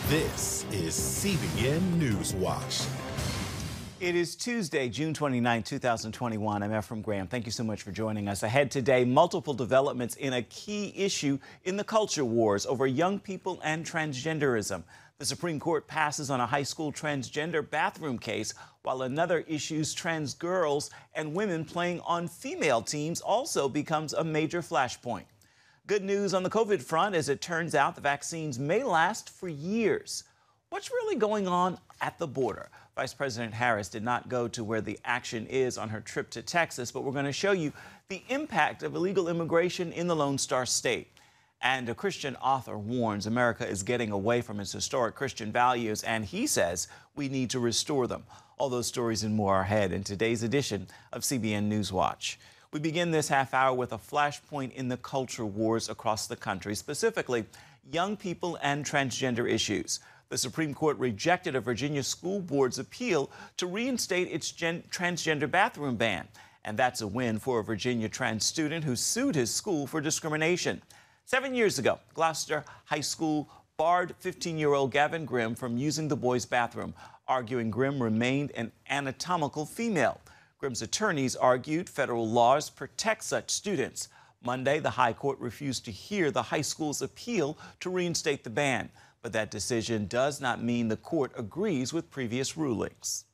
This is CBN NewsWatch. It is Tuesday, June 29, 2021. I'm Ephraim Graham. Thank you so much for joining us. Ahead today, multiple developments in a key issue in the culture wars over young people and transgenderism. The Supreme Court passes on a high school transgender bathroom case, while another issues trans girls and women playing on female teams also becomes a major flashpoint. Good news on the COVID front, as it turns out the vaccines may last for years. What's really going on at the border? Vice President Harris did not go to where the action is on her trip to Texas, but we're going to show you the impact of illegal immigration in the Lone Star State. And a Christian author warns America is getting away from its historic Christian values, and he says we need to restore them. All those stories and more are ahead in today's edition of CBN NewsWatch. We begin this half hour with a flashpoint in the culture wars across the country, specifically young people and transgender issues. The Supreme Court rejected a Virginia school board's appeal to reinstate its transgender bathroom ban. And that's a win for a Virginia trans student who sued his school for discrimination. 7 years ago, Gloucester High School barred 15-year-old Gavin Grimm from using the boys' bathroom, arguing Grimm remained an anatomical female. Grimm's attorneys argued federal laws protect such students. Monday, the High Court refused to hear the high school's appeal to reinstate the ban. But that decision does not mean the court agrees with previous rulings.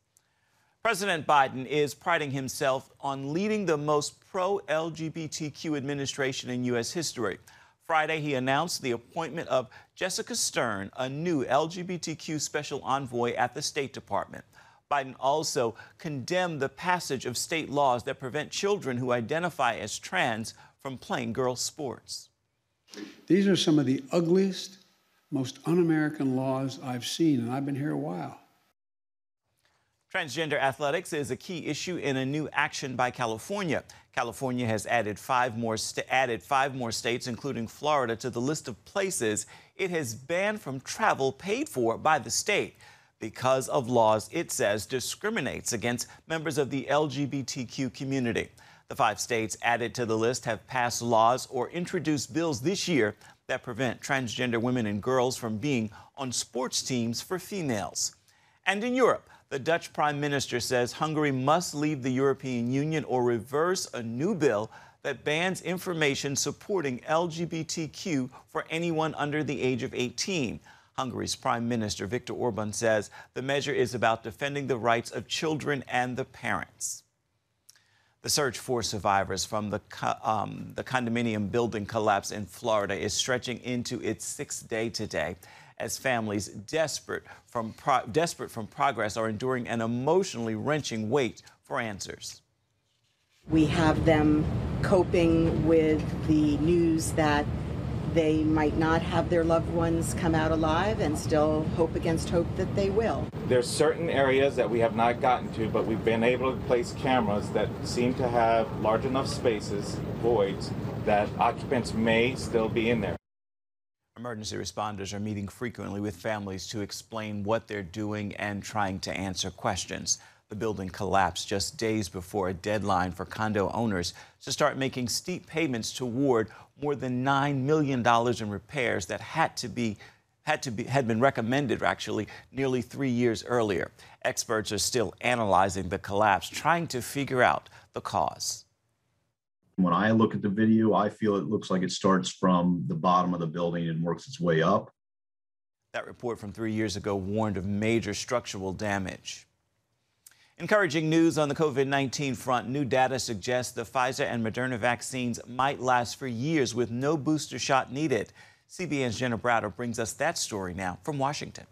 President Biden is priding himself on leading the most pro-LGBTQ administration in U.S. history. Friday, he announced the appointment of Jessica Stern, a new LGBTQ special envoy at the State Department. Biden also condemned the passage of state laws that prevent children who identify as trans from playing girls' sports. These are some of the ugliest, most un-American laws I've seen, and I've been here a while. Transgender athletics is a key issue in a new action by California. California has added five more states, including Florida, to the list of places it has banned from travel paid for by the state because of laws it says discriminates against members of the LGBTQ community. The 5 states added to the list have passed laws or introduced bills this year that prevent transgender women and girls from being on sports teams for females. And in Europe, the Dutch Prime Minister says Hungary must leave the European Union or reverse a new bill that bans information supporting LGBTQ for anyone under the age of 18. Hungary's Prime Minister Viktor Orban says the measure is about defending the rights of children and the parents. The search for survivors from the condominium building collapse in Florida is stretching into its 6th day today, as families desperate from progress are enduring an emotionally wrenching wait for answers. We have them coping with the news that they might not have their loved ones come out alive and still hope against hope that they will. There's certain areas that we have not gotten to, but we've been able to place cameras that seem to have large enough spaces, voids, that occupants may still be in there. Emergency responders are meeting frequently with families to explain what they're doing and trying to answer questions. The building collapsed just days before a deadline for condo owners to start making steep payments toward more than $9 million in repairs that had been recommended actually nearly 3 years earlier. Experts are still analyzing the collapse, trying to figure out the cause. When I look at the video, I feel it looks like it starts from the bottom of the building and works its way up. That report from 3 years ago warned of major structural damage. Encouraging news on the COVID-19 front. New data suggests the Pfizer and Moderna vaccines might last for years with no booster shot needed. CBN's Jenna Browder brings us that story now from Washington.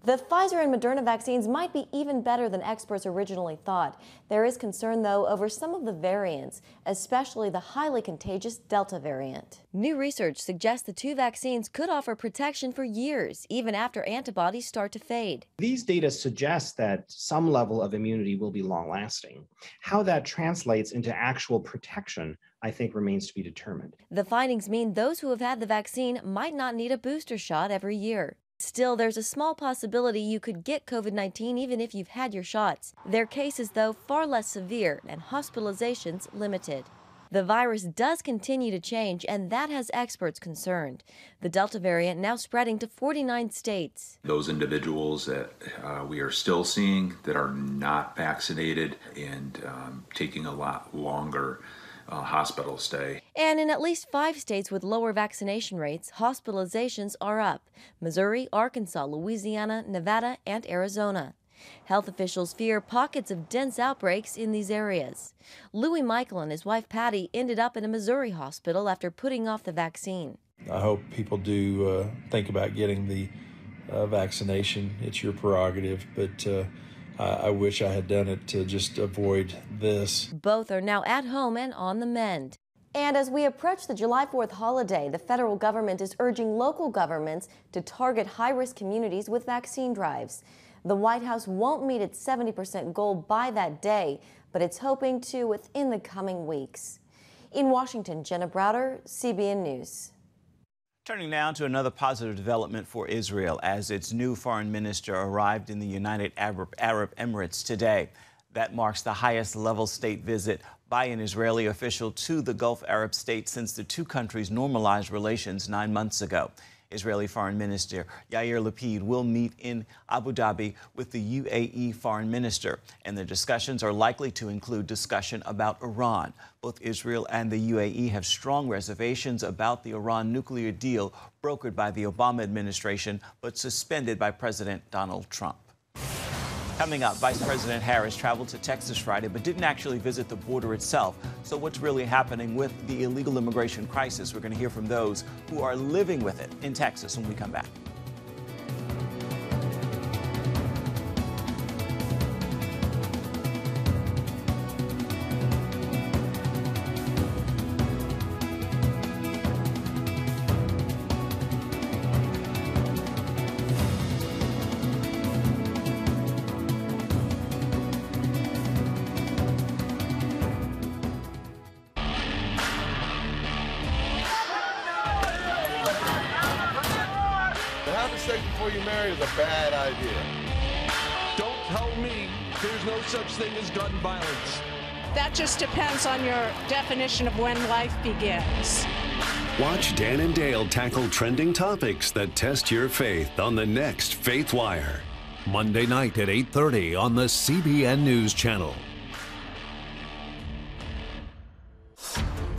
The Pfizer and Moderna vaccines might be even better than experts originally thought. There is concern, though, over some of the variants, especially the highly contagious Delta variant. New research suggests the 2 vaccines could offer protection for years, even after antibodies start to fade. These data suggest that some level of immunity will be long-lasting. How that translates into actual protection, I think, remains to be determined. The findings mean those who have had the vaccine might not need a booster shot every year. Still, there's a small possibility you could get COVID-19 even if you've had your shots. Their cases, though, far less severe and hospitalizations limited. The virus does continue to change, and that has experts concerned. The Delta variant now spreading to 49 states. Those individuals that we are still seeing that are not vaccinated and taking a lot longer hospital stay. And in at least 5 states with lower vaccination rates, hospitalizations are up: Missouri, Arkansas, Louisiana, Nevada, and Arizona. Health officials fear pockets of dense outbreaks in these areas. Louis Michael and his wife Patty ended up in a Missouri hospital after putting off the vaccine. I hope people do think about getting the vaccination. It's your prerogative, but I wish I had done it to just avoid this. Both are now at home and on the mend. And as we approach the July 4th holiday, the federal government is urging local governments to target high-risk communities with vaccine drives. The White House won't meet its 70% goal by that day, but it's hoping to within the coming weeks. In Washington, Jenna Browder, CBN News. Turning now to another positive development for Israel as its new foreign minister arrived in the United Arab Emirates today. That marks the highest level state visit by an Israeli official to the Gulf Arab state since the two countries normalized relations 9 months ago. Israeli Foreign Minister Yair Lapid will meet in Abu Dhabi with the UAE Foreign Minister, and the discussions are likely to include discussion about Iran. Both Israel and the UAE have strong reservations about the Iran nuclear deal brokered by the Obama administration but suspended by President Donald Trump. Coming up, Vice President Harris traveled to Texas Friday but didn't actually visit the border itself. So what's really happening with the illegal immigration crisis? We're going to hear from those who are living with it in Texas when we come back. Sex before you marry is a bad idea. Don't tell me there's no such thing as gun violence. That just depends on your definition of when life begins. Watch Dan and Dale tackle trending topics that test your faith on the next Faith Wire. Monday night at 8:30 on the CBN News Channel.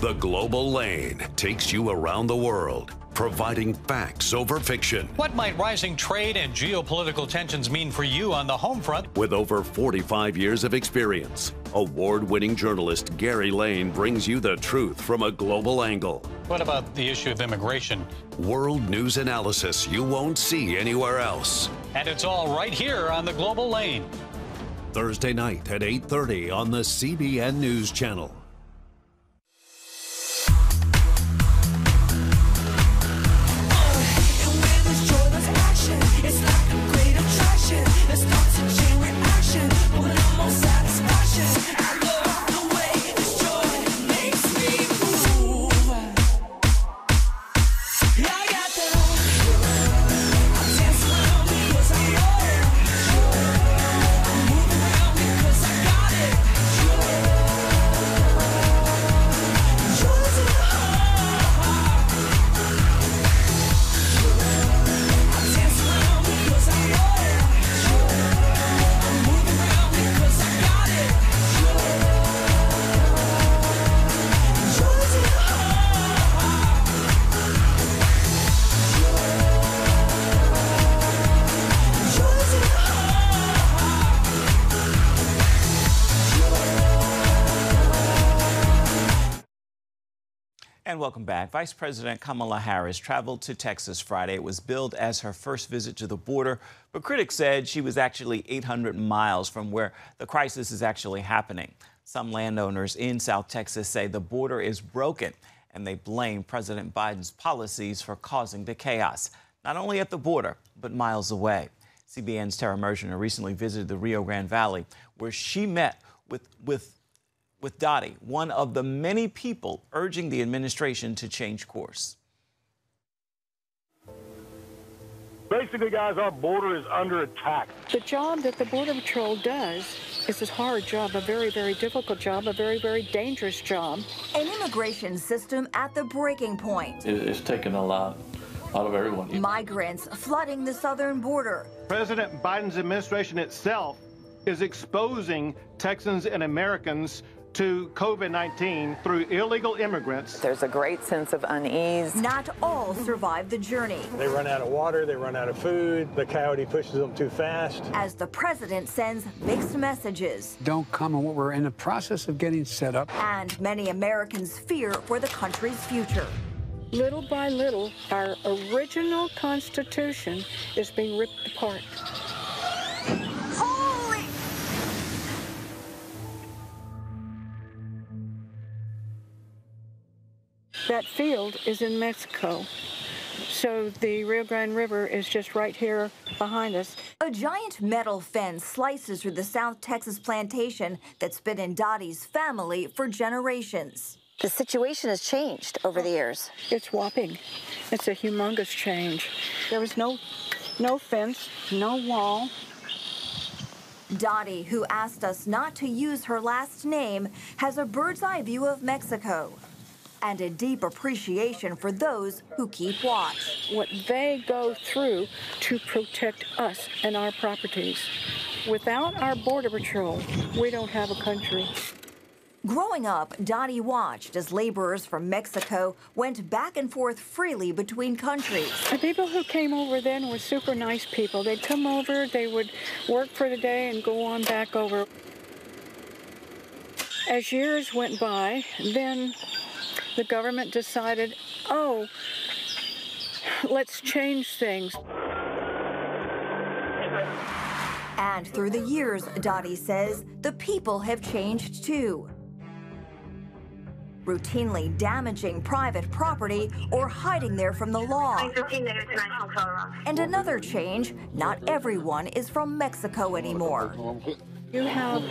The Global Lane takes you around the world, providing facts over fiction. What might rising trade and geopolitical tensions mean for you on the home front? With over 45 years of experience, award-winning journalist Gary Lane brings you the truth from a global angle. What about the issue of immigration? World news analysis you won't see anywhere else. And it's all right here on the Global Lane. Thursday night at 8:30 on the CBN News Channel. And welcome back. Vice President Kamala Harris traveled to Texas Friday. It was billed as her first visit to the border, but critics said she was actually 800 miles from where the crisis is actually happening. Some landowners in South Texas say the border is broken, and they blame President Biden's policies for causing the chaos, not only at the border, but miles away. CBN's Tara Mergener recently visited the Rio Grande Valley, where she met with Dottie, one of the many people urging the administration to change course. Basically, guys, our border is under attack. The job that the Border Patrol does It's a hard job, a very, very difficult job, a very, very dangerous job. An immigration system at the breaking point. It's taken a lot out of everyone. Migrants flooding the southern border. President Biden's administration itself is exposing Texans and Americans to COVID-19 through illegal immigrants. There's a great sense of unease. Not all survive the journey. They run out of water, they run out of food, the coyote pushes them too fast. As the president sends mixed messages. Don't come, and what we're in the process of getting set up. And many Americans fear for the country's future. Little by little, our original Constitution is being ripped apart. That field is in Mexico, so the Rio Grande River is just right here behind us. A giant metal fence slices through the South Texas plantation that's been in Dottie's family for generations. The situation has changed over the years. It's whopping. It's a humongous change. There was no fence, no wall. Dottie, who asked us not to use her last name, has a bird's eye view of Mexico and a deep appreciation for those who keep watch. What they go through to protect us and our properties. Without our Border Patrol, we don't have a country. Growing up, Dottie watched as laborers from Mexico went back and forth freely between countries. The people who came over then were super nice people. They'd come over, they would work for the day and go on back over. As years went by, then the government decided, oh, let's change things. And through the years, Dottie says, the people have changed too. Routinely damaging private property or hiding there from the law. And another change, not everyone is from Mexico anymore. You have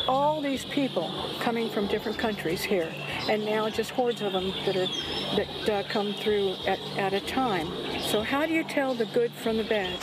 all these people coming from different countries here, and now just hordes of them that come through at a time. So how do you tell the good from the bad?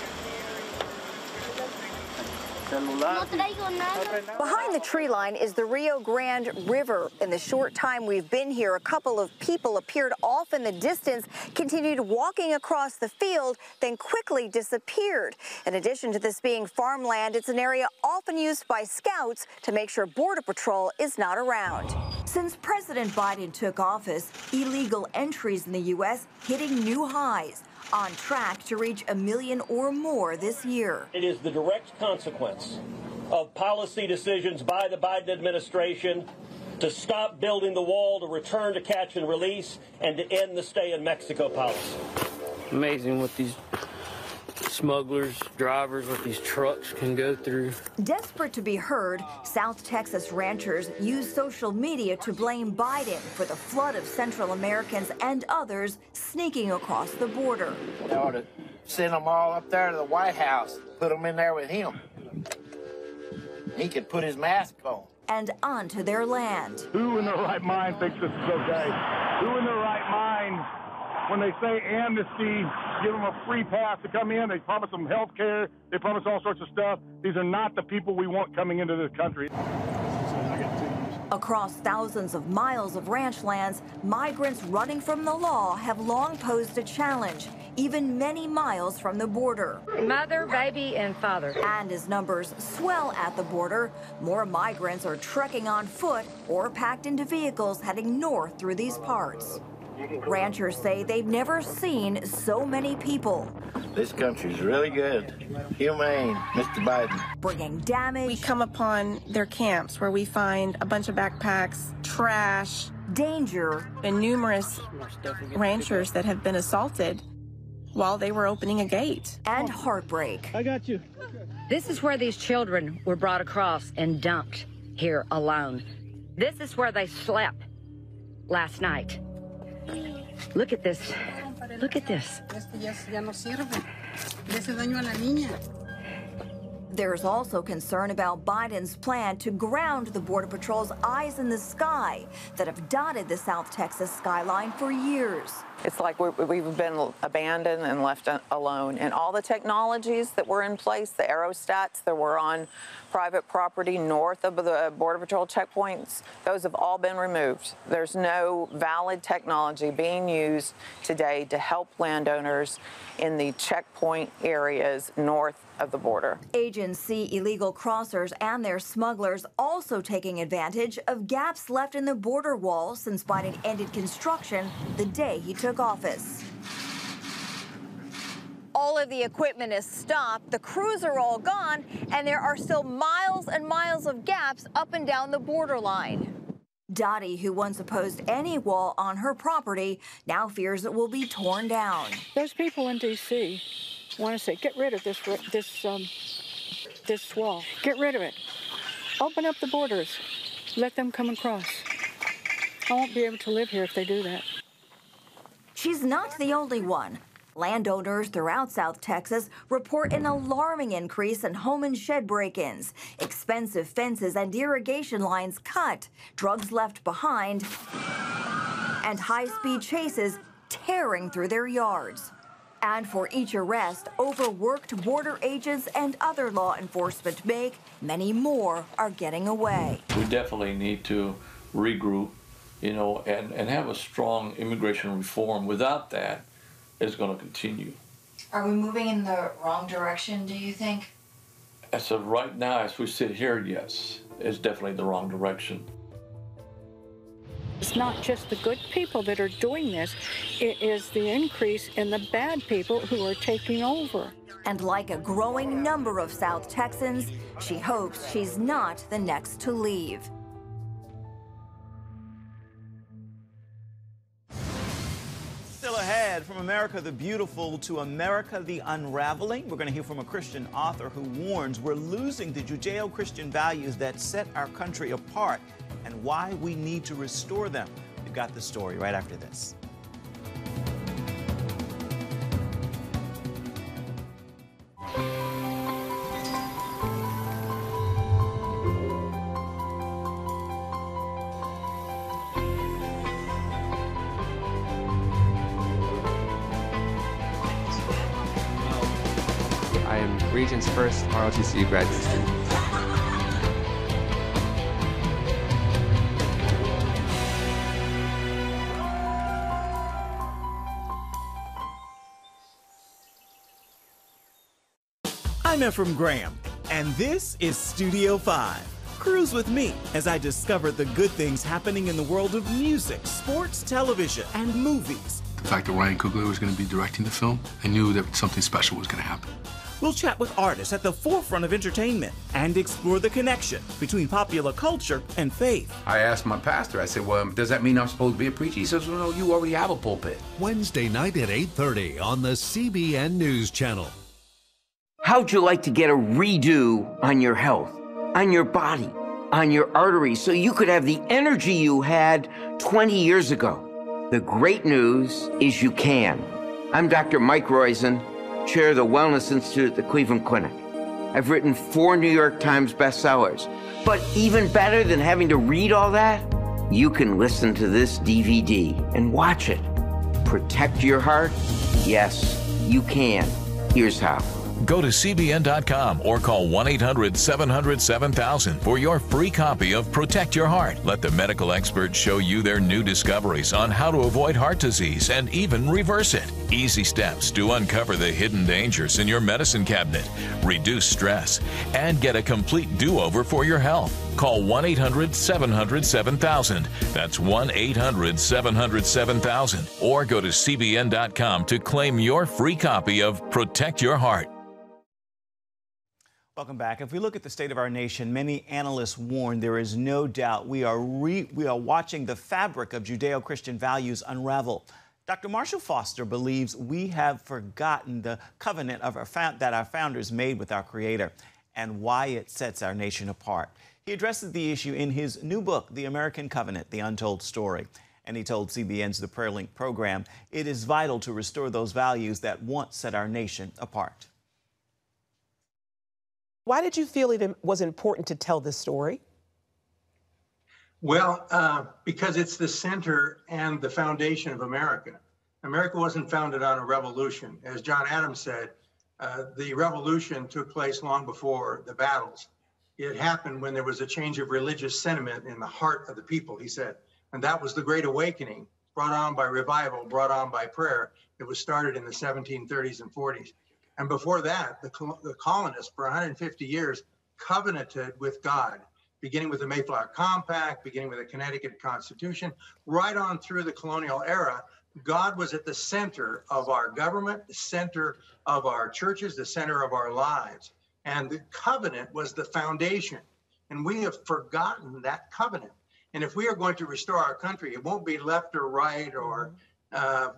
Behind the tree line is the Rio Grande River. In the short time we've been here, a couple of people appeared off in the distance, continued walking across the field, then quickly disappeared. In addition to this being farmland, it's an area often used by scouts to make sure Border Patrol is not around. Since President Biden took office, illegal entries in the U.S. hitting new highs, on track to reach 1 million or more this year. It is the direct consequence of policy decisions by the Biden administration to stop building the wall, to return to catch and release, and to end the stay in Mexico policy. Amazing what these smugglers, drivers with these trucks can go through. Desperate to be heard, South Texas ranchers use social media to blame Biden for the flood of Central Americans and others sneaking across the border. They ought to send them all up there to the White House, put them in there with him. He could put his mask on. And onto their land. Who in their right mind thinks this is okay? Who in their right mind, when they say amnesty, give them a free pass to come in, they promise them health care, they promise all sorts of stuff. These are not the people we want coming into this country. Across thousands of miles of ranch lands, migrants running from the law have long posed a challenge, even many miles from the border. Mother, baby, and father. And as numbers swell at the border, more migrants are trekking on foot or packed into vehicles heading north through these parts. Ranchers say they've never seen so many people. This country's really good. Humane, Mr. Biden. Bringing damage. We come upon their camps where we find a bunch of backpacks, trash, danger, and numerous ranchers that have been assaulted while they were opening a gate. And heartbreak. I got you. This is where these children were brought across and dumped here alone. This is where they slept last night. Look at this. Look at this. There's also concern about Biden's plan to ground the Border Patrol's eyes in the sky that have dotted the South Texas skyline for years. It's like we've been abandoned and left alone. And all the technologies that were in place, the aerostats that were on private property north of the Border Patrol checkpoints, those have all been removed. There's no valid technology being used today to help landowners in the checkpoint areas north of the border. Agents see illegal crossers and their smugglers also taking advantage of gaps left in the border wall since Biden ended construction the day he took office. All of the equipment is stopped, the crews are all gone, and there are still miles and miles of gaps up and down the borderline. Dottie, who once opposed any wall on her property, now fears it will be torn down. Those people in D.C. want to say, get rid of this wall. Get rid of it. Open up the borders. Let them come across. I won't be able to live here if they do that. She's not the only one. Landowners throughout South Texas report an alarming increase in home and shed break-ins, expensive fences and irrigation lines cut, drugs left behind, and high-speed chases tearing through their yards. And for each arrest, overworked border agents and other law enforcement make, many more are getting away. We definitely need to regroup, and have a strong immigration reform. Without that, it's going to continue. Are we moving in the wrong direction, do you think? As of right now, as we sit here, yes, it's definitely the wrong direction. It's not just the good people that are doing this, it is the increase in the bad people who are taking over. And like a growing number of South Texans, she hopes she's not the next to leave. Still ahead, from America the Beautiful to America the Unraveling, we're going to hear from a Christian author who warns we're losing the Judeo-Christian values that set our country apart and why we need to restore them. We've got the story right after this. I am Regent's first ROTC graduate student. I'm Ephraim Graham, and this is Studio 5. Cruise with me as I discover the good things happening in the world of music, sports, television, and movies. The fact that Ryan Coogler was going to be directing the film, I knew that something special was going to happen. We'll chat with artists at the forefront of entertainment and explore the connection between popular culture and faith. I asked my pastor, I said, well, does that mean I'm supposed to be a preacher? He says, well, no, you already have a pulpit. Wednesday night at 8:30 on the CBN News Channel. How'd you like to get a redo on your health, on your body, on your arteries, so you could have the energy you had 20 years ago? The great news is you can. I'm Dr. Mike Roizen, chair of the Wellness Institute at the Cleveland Clinic. I've written 4 New York Times bestsellers. But even better than having to read all that, you can listen to this DVD and watch it. Protect your heart? Yes, you can. Here's how. Go to CBN.com or call 1-800-700-7000 for your free copy of Protect Your Heart. Let the medical experts show you their new discoveries on how to avoid heart disease and even reverse it. Easy steps to uncover the hidden dangers in your medicine cabinet, reduce stress, and get a complete do-over for your health. Call 1-800-700-7000. That's 1-800-700-7000. Or go to CBN.com to claim your free copy of Protect Your Heart. Welcome back. If we look at the state of our nation, many analysts warn there is no doubt we are watching the fabric of Judeo-Christian values unravel. Dr. Marshall Foster believes we have forgotten the covenant of that our founders made with our Creator and why it sets our nation apart. He addresses the issue in his new book, The American Covenant, The Untold Story. And he told CBN's The Prayer Link program, it is vital to restore those values that once set our nation apart. Why did you feel it was important to tell this story? Well, because it's the center and the foundation of America. America wasn't founded on a revolution. As John Adams said, the revolution took place long before the battles. It happened when there was a change of religious sentiment in the heart of the people, he said. And that was the Great Awakening, brought on by revival, brought on by prayer. It was started in the 1730s and 40s. And before that, the colonists for 150 years covenanted with God, beginning with the Mayflower Compact, beginning with the Connecticut Constitution, right on through the colonial era. God was at the center of our government, the center of our churches, the center of our lives. And the covenant was the foundation. And we have forgotten that covenant. And if we are going to restore our country, it won't be left or right or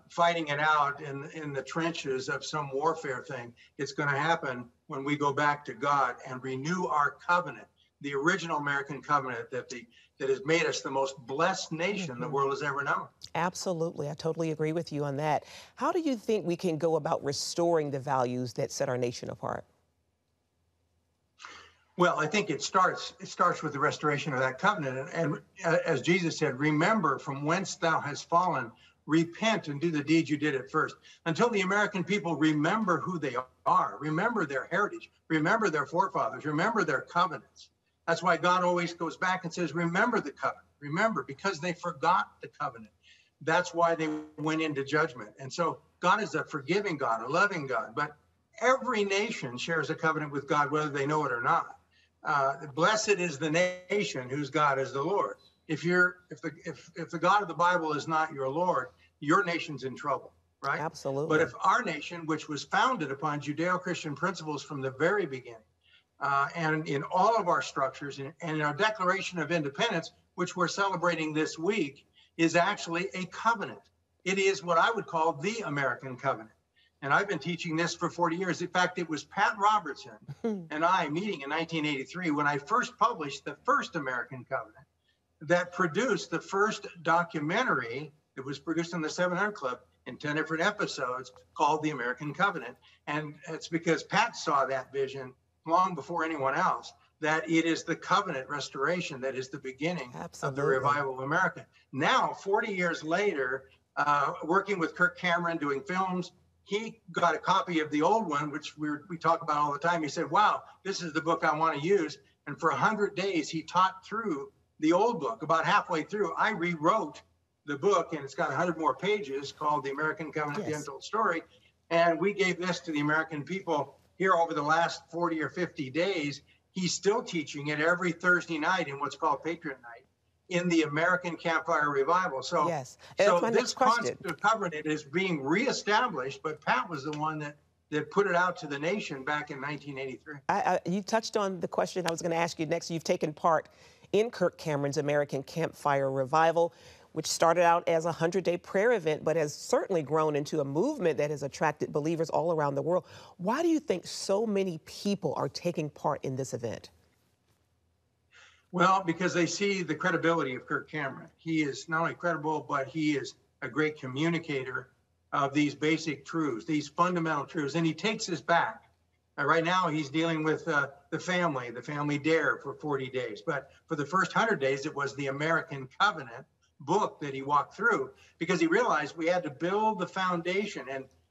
fighting it out in the trenches of some warfare thing. It's going to happen when we go back to God and renew our covenant, the original American covenant that has made us the most blessed nation the world has ever known. Absolutely. I totally agree with you on that. How do you think we can go about restoring the values that set our nation apart? Well, I think it starts with the restoration of that covenant. And as Jesus said, remember from whence thou hast fallen, repent and do the deeds you did at first. Until the American people remember who they are, remember their heritage, remember their forefathers, remember their covenants. That's why God always goes back and says, remember the covenant. Remember, because they forgot the covenant. That's why they went into judgment. And so God is a forgiving God, a loving God. But every nation shares a covenant with God, whether they know it or not. Blessed is the nation whose God is the Lord. If the God of the Bible is not your Lord, your nation's in trouble, right? Absolutely. But if our nation, which was founded upon Judeo-Christian principles from the very beginning, and in all of our structures and in our Declaration of Independence, which we're celebrating this week, is actually a covenant. It is what I would call the American covenant. And I've been teaching this for 40 years. In fact, it was Pat Robertson and I meeting in 1983 when I first published the first American covenant that produced the first documentary that was produced on the 700 Club in 10 different episodes called The American Covenant. And it's because Pat saw that vision long before anyone else, that it is the covenant restoration that is the beginning of the revival of America. Now, 40 years later, working with Kirk Cameron, doing films, he got a copy of the old one, which we talk about all the time. He said, wow, this is the book I want to use. And for 100 days, he taught through the old book. About halfway through, I rewrote the book, and it's got 100 more pages, called The American Covenant, The Untold Story. And we gave this to the American people here over the last 40 or 50 days. He's still teaching it every Thursday night in what's called Patriot Night in the American Campfire Revival. So, so this concept of covenant is being reestablished, but Pat was the one that put it out to the nation back in 1983. You touched on the question I was going to ask you next. You've taken part in Kirk Cameron's American Campfire Revival, which started out as a 100-day prayer event, but has certainly grown into a movement that has attracted believers all around the world. Why do you think so many people are taking part in this event? Well, because they see the credibility of Kirk Cameron. He is not only credible, but he is a great communicator of these basic truths, these fundamental truths, and he takes us back. Right now, he's dealing with the family dare for 40 days. But for the first 100 days, it was the American Covenant book that he walked through, because he realized we had to build the foundation,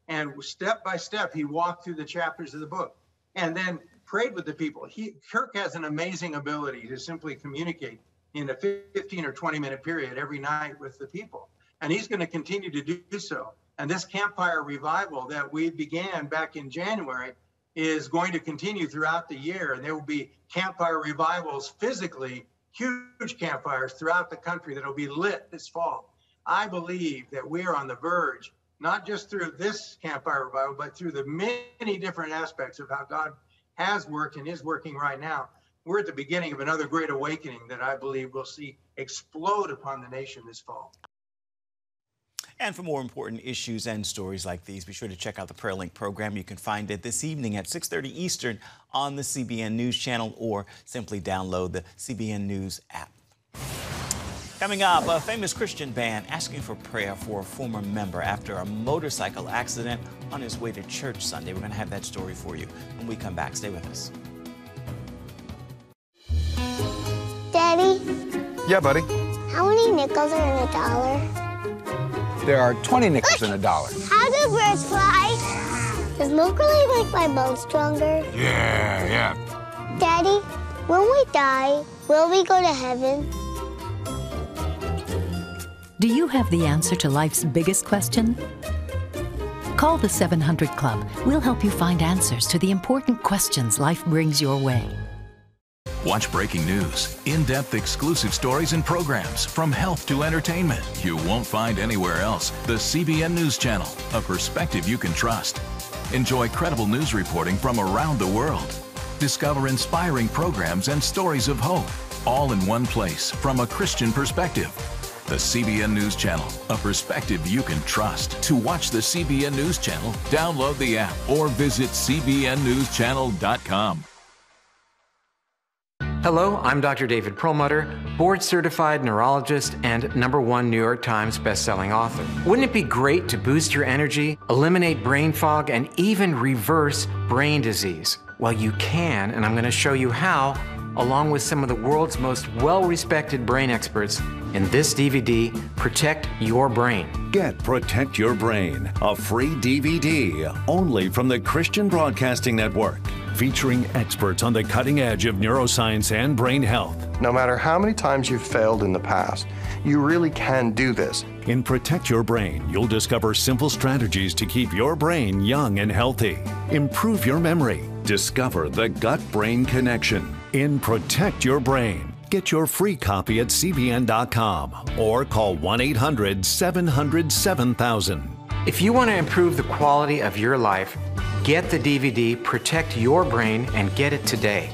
and step by step, he walked through the chapters of the book and then prayed with the people. Kirk has an amazing ability to simply communicate in a 15 or 20-minute period every night with the people. And he's going to continue to do so. And this campfire revival that we began back in January is going to continue throughout the year. And there will be campfire revivals physically, huge campfires throughout the country that will be lit this fall. I believe that we are on the verge, not just through this campfire revival, but through the many different aspects of how God has worked and is working right now. We're at the beginning of another great awakening that I believe we'll see explode upon the nation this fall. And for more important issues and stories like these, be sure to check out the Prayer Link program. You can find it this evening at 6:30 Eastern on the CBN News Channel, or simply download the CBN News app. Coming up, a famous Christian band asking for prayer for a former member after a motorcycle accident on his way to church Sunday. We're going to have that story for you when we come back. Stay with us. Daddy? Yeah, buddy. How many nickels are in $1? There are 20 nickels in a dollar. How do birds fly? Does milk really make my bones stronger? Yeah. Daddy, when we die, will we go to heaven? Do you have the answer to life's biggest question? Call the 700 Club. We'll help you find answers to the important questions life brings your way. Watch breaking news, in-depth exclusive stories and programs from health to entertainment you won't find anywhere else. The CBN News Channel, a perspective you can trust. Enjoy credible news reporting from around the world. Discover inspiring programs and stories of hope, all in one place from a Christian perspective. The CBN News Channel, a perspective you can trust. To watch the CBN News Channel, download the app or visit cbnnewschannel.com. Hello, I'm Dr. David Perlmutter, board-certified neurologist and #1 New York Times bestselling author. Wouldn't it be great to boost your energy, eliminate brain fog, and even reverse brain disease? Well, you can, and I'm going to show you how, along with some of the world's most well-respected brain experts in this DVD, Protect Your Brain. Get Protect Your Brain, a free DVD only from the Christian Broadcasting Network, featuring experts on the cutting edge of neuroscience and brain health. No matter how many times you've failed in the past, you really can do this. In Protect Your Brain, you'll discover simple strategies to keep your brain young and healthy. Improve your memory. Discover the gut-brain connection. In Protect Your Brain, get your free copy at cbn.com or call 1-800-700-7000. If you want to improve the quality of your life, get the DVD Protect Your Brain and get it today.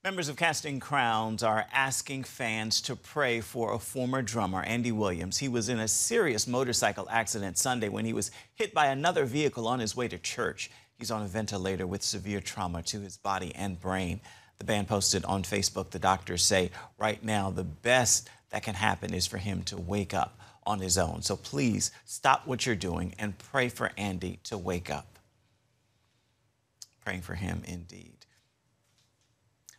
Members of Casting Crowns are asking fans to pray for a former drummer, Andy Williams. He was in a serious motorcycle accident Sunday when he was hit by another vehicle on his way to church. He's on a ventilator with severe trauma to his body and brain. The band posted on Facebook, the doctors say right now the best that can happen is for him to wake up on his own. So please stop what you're doing and pray for Andy to wake up. Praying for him indeed.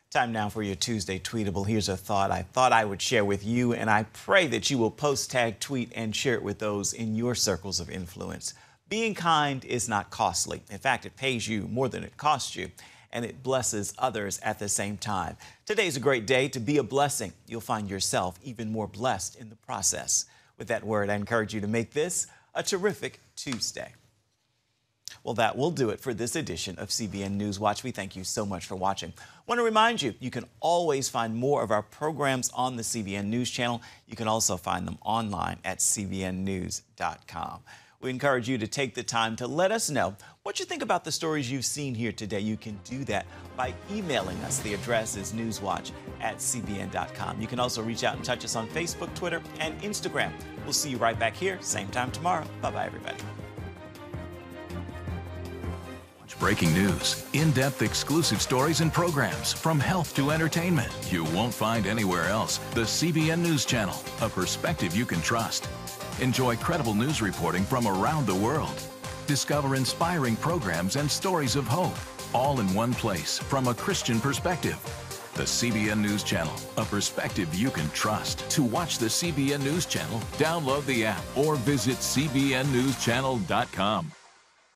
Time now for your Tuesday Tweetable. Here's a thought I would share with you, and I pray that you will post, tag, tweet, and share it with those in your circles of influence. Being kind is not costly. In fact, it pays you more than it costs you, and it blesses others at the same time. Today's a great day to be a blessing. You'll find yourself even more blessed in the process. With that word, I encourage you to make this a terrific Tuesday. Well, that will do it for this edition of CBN News Watch. We thank you so much for watching. I want to remind you, you can always find more of our programs on the CBN News Channel. You can also find them online at cbnnews.com. We encourage you to take the time to let us know what you think about the stories you've seen here today. You can do that by emailing us. The address is newswatch@cbn.com. You can also reach out and touch us on Facebook, Twitter, and Instagram. We'll see you right back here, same time tomorrow. Bye-bye, everybody. Watch breaking news, in-depth exclusive stories and programs from health to entertainment you won't find anywhere else. The CBN News Channel, a perspective you can trust. Enjoy credible news reporting from around the world. Discover inspiring programs and stories of hope, all in one place from a Christian perspective. The CBN News Channel, a perspective you can trust. To watch the CBN News Channel, download the app or visit cbnnews.channel.com.